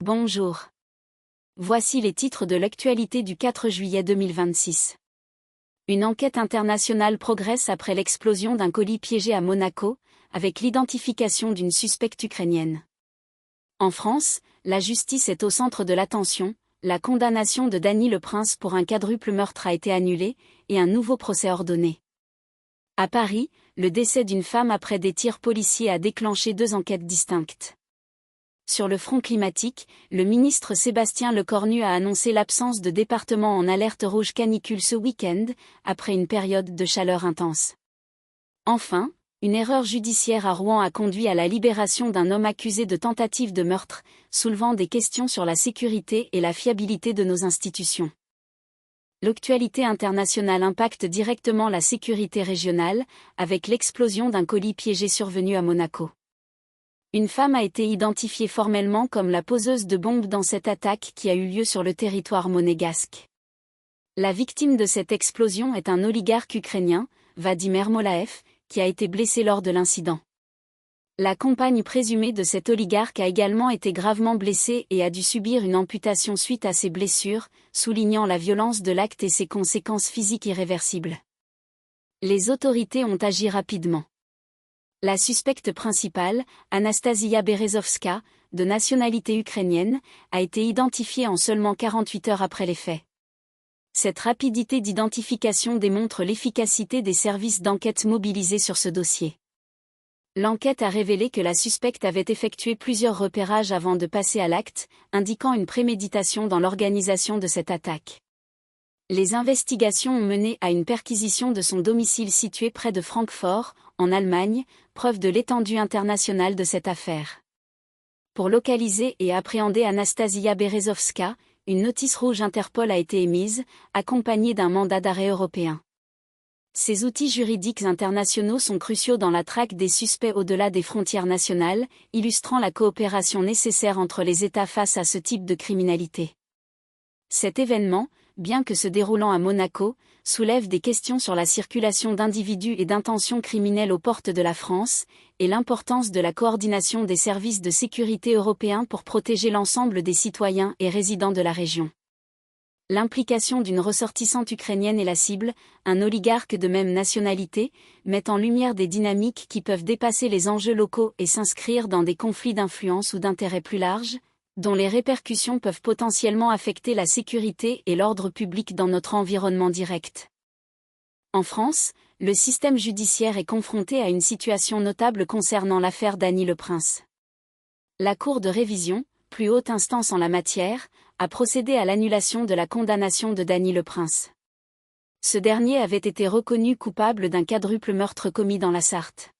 Bonjour. Voici les titres de l'actualité du 4 juillet 2026. Une enquête internationale progresse après l'explosion d'un colis piégé à Monaco, avec l'identification d'une suspecte ukrainienne. En France, la justice est au centre de l'attention, la condamnation de Dany le Prince pour un quadruple meurtre a été annulée, et un nouveau procès ordonné. À Paris, le décès d'une femme après des tirs policiers a déclenché deux enquêtes distinctes. Sur le front climatique, le ministre Sébastien Lecornu a annoncé l'absence de département en alerte rouge canicule ce week-end, après une période de chaleur intense. Enfin, une erreur judiciaire à Rouen a conduit à la libération d'un homme accusé de tentative de meurtre, soulevant des questions sur la sécurité et la fiabilité de nos institutions. L'actualité internationale impacte directement la sécurité régionale, avec l'explosion d'un colis piégé survenu à Monaco. Une femme a été identifiée formellement comme la poseuse de bombes dans cette attaque qui a eu lieu sur le territoire monégasque. La victime de cette explosion est un oligarque ukrainien, Vladimir Molaev, qui a été blessé lors de l'incident. La compagne présumée de cet oligarque a également été gravement blessée et a dû subir une amputation suite à ses blessures, soulignant la violence de l'acte et ses conséquences physiques irréversibles. Les autorités ont agi rapidement. La suspecte principale, Anastasia Berezovska, de nationalité ukrainienne, a été identifiée en seulement 48 heures après les faits. Cette rapidité d'identification démontre l'efficacité des services d'enquête mobilisés sur ce dossier. L'enquête a révélé que la suspecte avait effectué plusieurs repérages avant de passer à l'acte, indiquant une préméditation dans l'organisation de cette attaque. Les investigations ont mené à une perquisition de son domicile situé près de Francfort, en Allemagne, preuve de l'étendue internationale de cette affaire. Pour localiser et appréhender Anastasia Berezovska, une notice rouge Interpol a été émise, accompagnée d'un mandat d'arrêt européen. Ces outils juridiques internationaux sont cruciaux dans la traque des suspects au-delà des frontières nationales, illustrant la coopération nécessaire entre les États face à ce type de criminalité. Cet événement, bien que se déroulant à Monaco, soulève des questions sur la circulation d'individus et d'intentions criminelles aux portes de la France, et l'importance de la coordination des services de sécurité européens pour protéger l'ensemble des citoyens et résidents de la région. L'implication d'une ressortissante ukrainienne est la cible, un oligarque de même nationalité, met en lumière des dynamiques qui peuvent dépasser les enjeux locaux et s'inscrire dans des conflits d'influence ou d'intérêts plus larges, dont les répercussions peuvent potentiellement affecter la sécurité et l'ordre public dans notre environnement direct. En France, le système judiciaire est confronté à une situation notable concernant l'affaire Dany le Prince. La Cour de révision, plus haute instance en la matière, a procédé à l'annulation de la condamnation de Dany le Prince. Ce dernier avait été reconnu coupable d'un quadruple meurtre commis dans la Sarthe.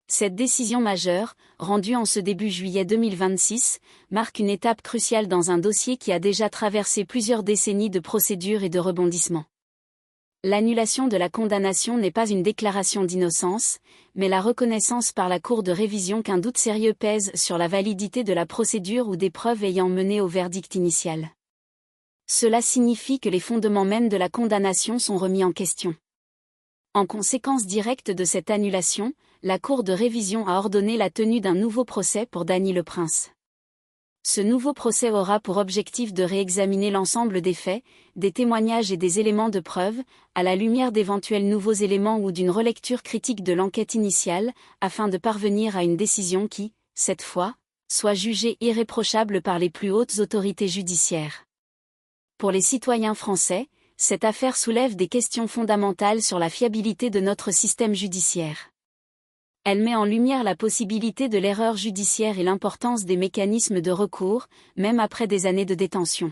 Cette décision majeure, rendue en ce début juillet 2026, marque une étape cruciale dans un dossier qui a déjà traversé plusieurs décennies de procédures et de rebondissements. L'annulation de la condamnation n'est pas une déclaration d'innocence, mais la reconnaissance par la Cour de révision qu'un doute sérieux pèse sur la validité de la procédure ou des preuves ayant mené au verdict initial. Cela signifie que les fondements mêmes de la condamnation sont remis en question. En conséquence directe de cette annulation, la Cour de révision a ordonné la tenue d'un nouveau procès pour Dany le Prince. Ce nouveau procès aura pour objectif de réexaminer l'ensemble des faits, des témoignages et des éléments de preuve, à la lumière d'éventuels nouveaux éléments ou d'une relecture critique de l'enquête initiale, afin de parvenir à une décision qui, cette fois, soit jugée irréprochable par les plus hautes autorités judiciaires. Pour les citoyens français, cette affaire soulève des questions fondamentales sur la fiabilité de notre système judiciaire. Elle met en lumière la possibilité de l'erreur judiciaire et l'importance des mécanismes de recours, même après des années de détention.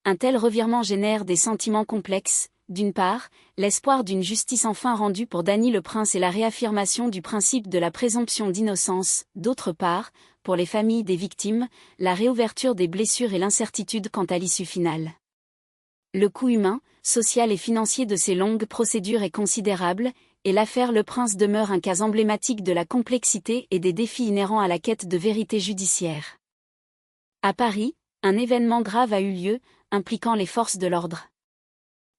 Un tel revirement génère des sentiments complexes, d'une part, l'espoir d'une justice enfin rendue pour Dany le Prince et la réaffirmation du principe de la présomption d'innocence, d'autre part, pour les familles des victimes, la réouverture des blessures et l'incertitude quant à l'issue finale. Le coût humain, social et financier de ces longues procédures est considérable, et l'affaire Le Prince demeure un cas emblématique de la complexité et des défis inhérents à la quête de vérité judiciaire. À Paris, un événement grave a eu lieu, impliquant les forces de l'ordre.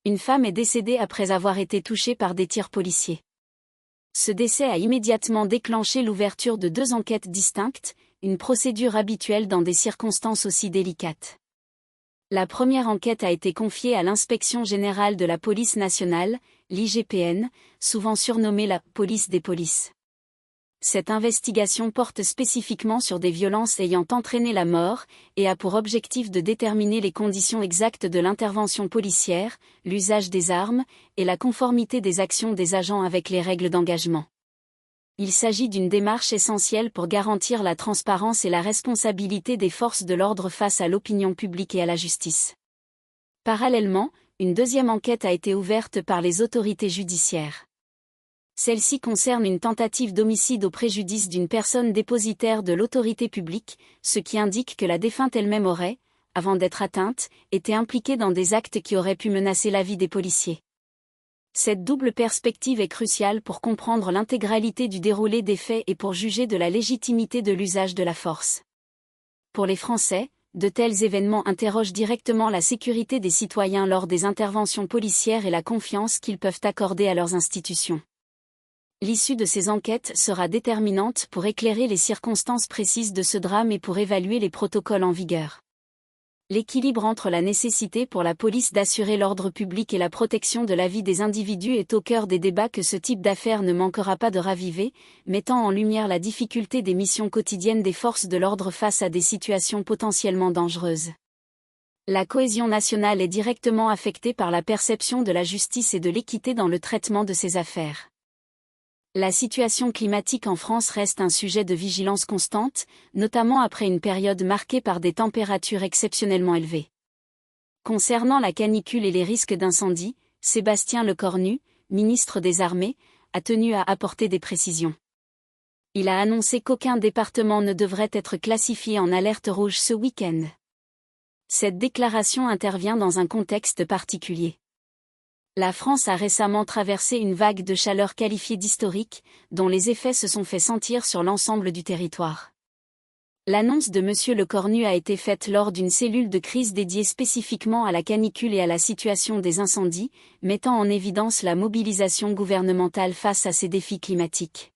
Une femme est décédée après avoir été touchée par des tirs policiers. Ce décès a immédiatement déclenché l'ouverture de deux enquêtes distinctes, une procédure habituelle dans des circonstances aussi délicates. La première enquête a été confiée à l'Inspection générale de la police nationale, l'IGPN, souvent surnommée la « police des polices ». Cette investigation porte spécifiquement sur des violences ayant entraîné la mort, et a pour objectif de déterminer les conditions exactes de l'intervention policière, l'usage des armes, et la conformité des actions des agents avec les règles d'engagement. Il s'agit d'une démarche essentielle pour garantir la transparence et la responsabilité des forces de l'ordre face à l'opinion publique et à la justice. Parallèlement, une deuxième enquête a été ouverte par les autorités judiciaires. Celle-ci concerne une tentative d'homicide au préjudice d'une personne dépositaire de l'autorité publique, ce qui indique que la défunte elle-même aurait, avant d'être atteinte, été impliquée dans des actes qui auraient pu menacer la vie des policiers. Cette double perspective est cruciale pour comprendre l'intégralité du déroulé des faits et pour juger de la légitimité de l'usage de la force. Pour les Français, de tels événements interrogent directement la sécurité des citoyens lors des interventions policières et la confiance qu'ils peuvent accorder à leurs institutions. L'issue de ces enquêtes sera déterminante pour éclairer les circonstances précises de ce drame et pour évaluer les protocoles en vigueur. L'équilibre entre la nécessité pour la police d'assurer l'ordre public et la protection de la vie des individus est au cœur des débats que ce type d'affaires ne manquera pas de raviver, mettant en lumière la difficulté des missions quotidiennes des forces de l'ordre face à des situations potentiellement dangereuses. La cohésion nationale est directement affectée par la perception de la justice et de l'équité dans le traitement de ces affaires. La situation climatique en France reste un sujet de vigilance constante, notamment après une période marquée par des températures exceptionnellement élevées. Concernant la canicule et les risques d'incendie, Sébastien Lecornu, ministre des Armées, a tenu à apporter des précisions. Il a annoncé qu'aucun département ne devrait être classifié en alerte rouge ce week-end. Cette déclaration intervient dans un contexte particulier. La France a récemment traversé une vague de chaleur qualifiée d'historique, dont les effets se sont fait sentir sur l'ensemble du territoire. L'annonce de M. Lecornu a été faite lors d'une cellule de crise dédiée spécifiquement à la canicule et à la situation des incendies, mettant en évidence la mobilisation gouvernementale face à ces défis climatiques.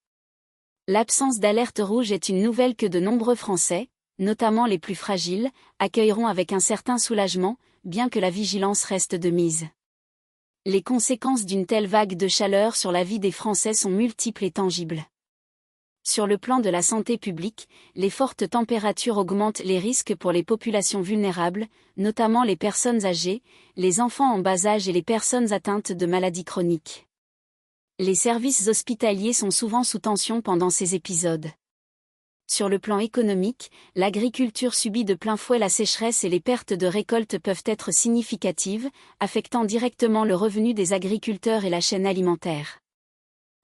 L'absence d'alerte rouge est une nouvelle que de nombreux Français, notamment les plus fragiles, accueilleront avec un certain soulagement, bien que la vigilance reste de mise. Les conséquences d'une telle vague de chaleur sur la vie des Français sont multiples et tangibles. Sur le plan de la santé publique, les fortes températures augmentent les risques pour les populations vulnérables, notamment les personnes âgées, les enfants en bas âge et les personnes atteintes de maladies chroniques. Les services hospitaliers sont souvent sous tension pendant ces épisodes. Sur le plan économique, l'agriculture subit de plein fouet la sécheresse et les pertes de récoltes peuvent être significatives, affectant directement le revenu des agriculteurs et la chaîne alimentaire.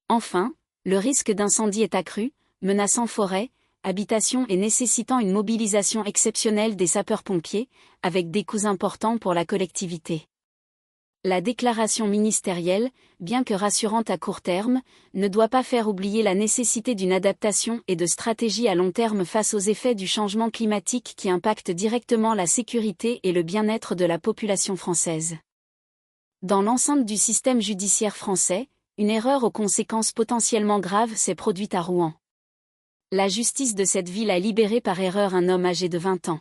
Enfin, le risque d'incendie est accru, menaçant forêts, habitations et nécessitant une mobilisation exceptionnelle des sapeurs-pompiers, avec des coûts importants pour la collectivité. La déclaration ministérielle, bien que rassurante à court terme, ne doit pas faire oublier la nécessité d'une adaptation et de stratégies à long terme face aux effets du changement climatique qui impactent directement la sécurité et le bien-être de la population française. Dans l'enceinte du système judiciaire français, une erreur aux conséquences potentiellement graves s'est produite à Rouen. La justice de cette ville a libéré par erreur un homme âgé de 20 ans.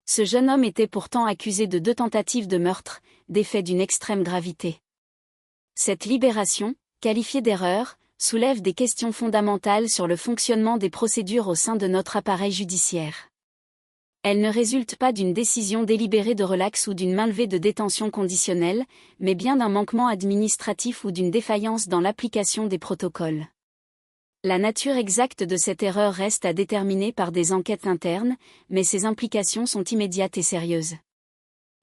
Ce jeune homme était pourtant accusé de 2 tentatives de meurtre, des faits d'une extrême gravité. Cette libération, qualifiée d'erreur, soulève des questions fondamentales sur le fonctionnement des procédures au sein de notre appareil judiciaire. Elle ne résulte pas d'une décision délibérée de relax ou d'une mainlevée de détention conditionnelle, mais bien d'un manquement administratif ou d'une défaillance dans l'application des protocoles. La nature exacte de cette erreur reste à déterminer par des enquêtes internes, mais ses implications sont immédiates et sérieuses.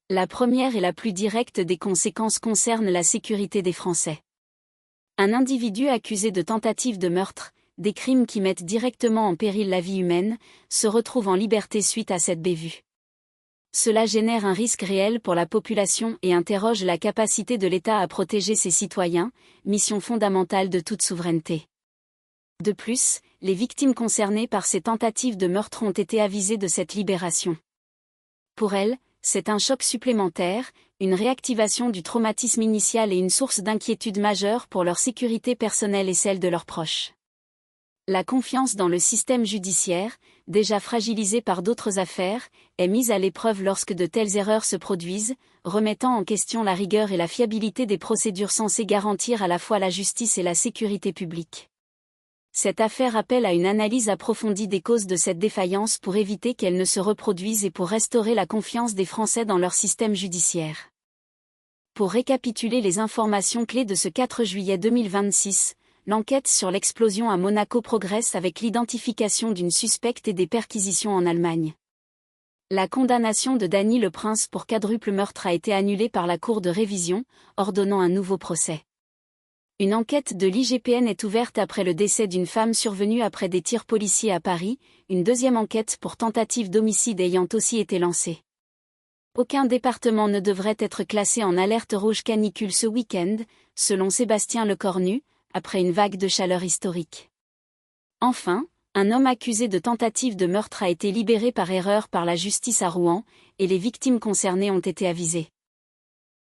La première et la plus directe des conséquences concerne la sécurité des Français. Un individu accusé de tentative de meurtre, des crimes qui mettent directement en péril la vie humaine, se retrouve en liberté suite à cette bévue. Cela génère un risque réel pour la population et interroge la capacité de l'État à protéger ses citoyens, mission fondamentale de toute souveraineté. De plus, les victimes concernées par ces tentatives de meurtre ont été avisées de cette libération. Pour elles, c'est un choc supplémentaire, une réactivation du traumatisme initial et une source d'inquiétude majeure pour leur sécurité personnelle et celle de leurs proches. La confiance dans le système judiciaire, déjà fragilisée par d'autres affaires, est mise à l'épreuve lorsque de telles erreurs se produisent, remettant en question la rigueur et la fiabilité des procédures censées garantir à la fois la justice et la sécurité publique. Cette affaire appelle à une analyse approfondie des causes de cette défaillance pour éviter qu'elle ne se reproduise et pour restaurer la confiance des Français dans leur système judiciaire. Pour récapituler les informations clés de ce 4 juillet 2026, l'enquête sur l'explosion à Monaco progresse avec l'identification d'une suspecte et des perquisitions en Allemagne. La condamnation de Dany le Prince pour quadruple meurtre a été annulée par la Cour de révision, ordonnant un nouveau procès. Une enquête de l'IGPN est ouverte après le décès d'une femme survenue après des tirs policiers à Paris, une deuxième enquête pour tentative d'homicide ayant aussi été lancée. Aucun département ne devrait être classé en alerte rouge canicule ce week-end, selon Sébastien Lecornu, après une vague de chaleur historique. Enfin, un homme accusé de tentative de meurtre a été libéré par erreur par la justice à Rouen, et les victimes concernées ont été avisées.